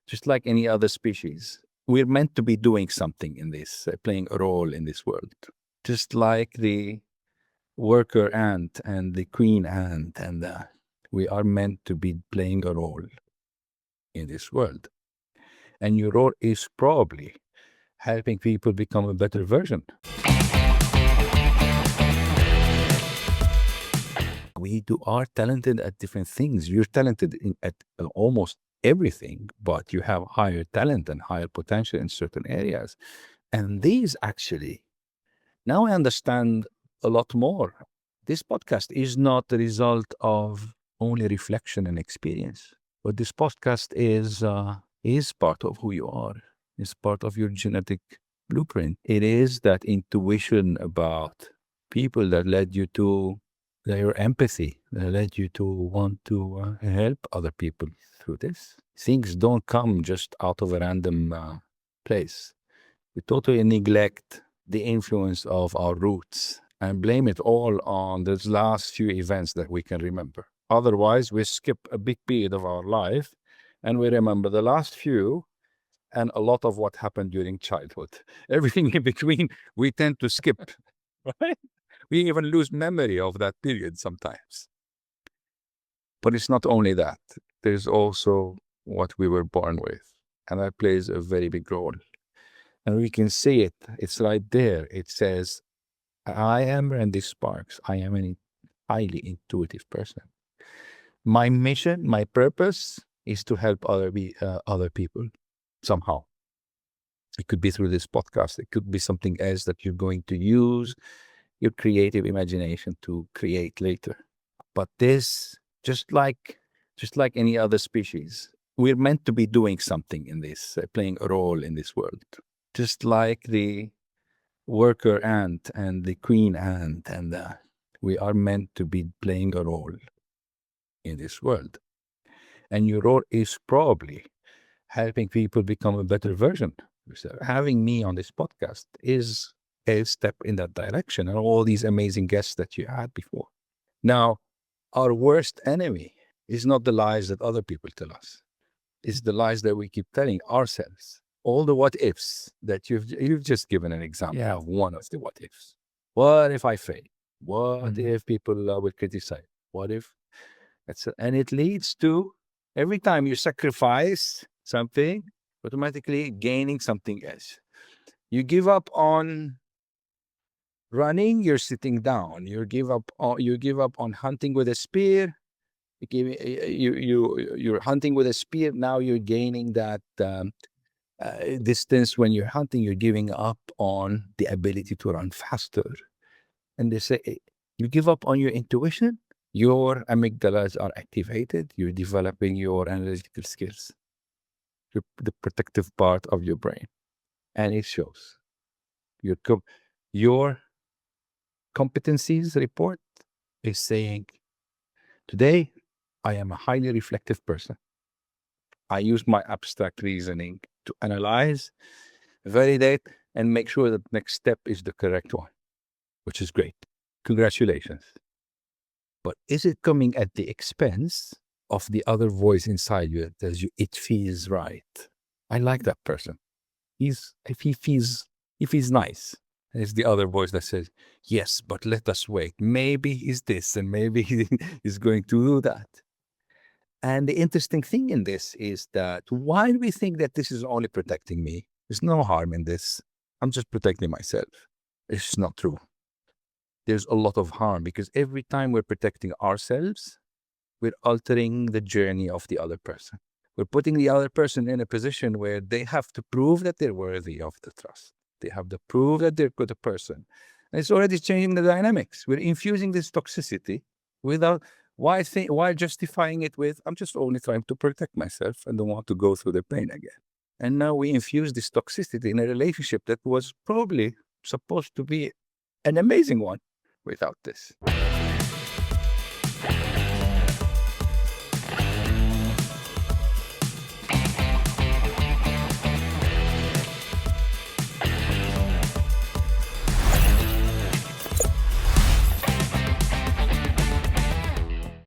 just like any other species. We're meant to be doing something in this, playing a role in this world. Just like the worker ant and the queen ant, and we are meant to be playing a role in this world. And your role is probably helping people become a better version. We are talented at different things. You're talented at almost everything, but you have higher talent and higher potential in certain areas. And these actually, now I understand a lot more. This podcast is not the result of only reflection and experience, but this podcast is part of who you are. It's part of your genetic blueprint. It is that intuition about people that led you to your empathy, that led you to want to help other people through this. Things don't come just out of a random place. We totally neglect the influence of our roots and blame it all on those last few events that we can remember. Otherwise, we skip a big period of our life and we remember the last few and a lot of what happened during childhood. Everything in between, we tend to skip, right? We even lose memory of that period sometimes. But it's not only that. There's also what we were born with, and that plays a very big role. And we can see it. It's right there. It says, I am Randy Sparks. I am a highly intuitive person. My mission, my purpose is to help other people somehow. It could be through this podcast. It could be something else that you're going to use your creative imagination to create later. But this, just like any other species, we're meant to be doing something in this, playing a role in this world. Just like the worker ant and the queen ant, and we are meant to be playing a role in this world. And your role is probably helping people become a better version. So having me on this podcast is a step in that direction, and all these amazing guests that you had before. Now, our worst enemy is not the lies that other people tell us. It's the lies that we keep telling ourselves. All the what ifs that you've just given an example of one of the what ifs. What if I fail? What if people will criticize? What if? And it leads to every time you sacrifice something, automatically gaining something else. You give up on running, you're sitting down. You give up on hunting with a spear. You're hunting with a spear. Now you're gaining that distance. When you're hunting, you're giving up on the ability to run faster. And they say you give up on your intuition. Your amygdalas are activated. You're developing your analytical skills, the protective part of your brain, and it shows. Your competencies report is saying, today, I am a highly reflective person. I use my abstract reasoning to analyze, validate, and make sure that the next step is the correct one, which is great. Congratulations. But is it coming at the expense of the other voice inside you that tells you it feels right? I like that person. If he feels nice. And it's the other voice that says, yes, but let us wait. Maybe he's this and maybe he's going to do that. And the interesting thing in this is that while we think that this is only protecting me, there's no harm in this. I'm just protecting myself. It's not true. There's a lot of harm because every time we're protecting ourselves, we're altering the journey of the other person. We're putting the other person in a position where they have to prove that they're worthy of the trust. They have to prove that they're a good person. And it's already changing the dynamics. We're infusing this toxicity without, why justifying it with, I'm just only trying to protect myself and don't want to go through the pain again. And now we infuse this toxicity in a relationship that was probably supposed to be an amazing one without this.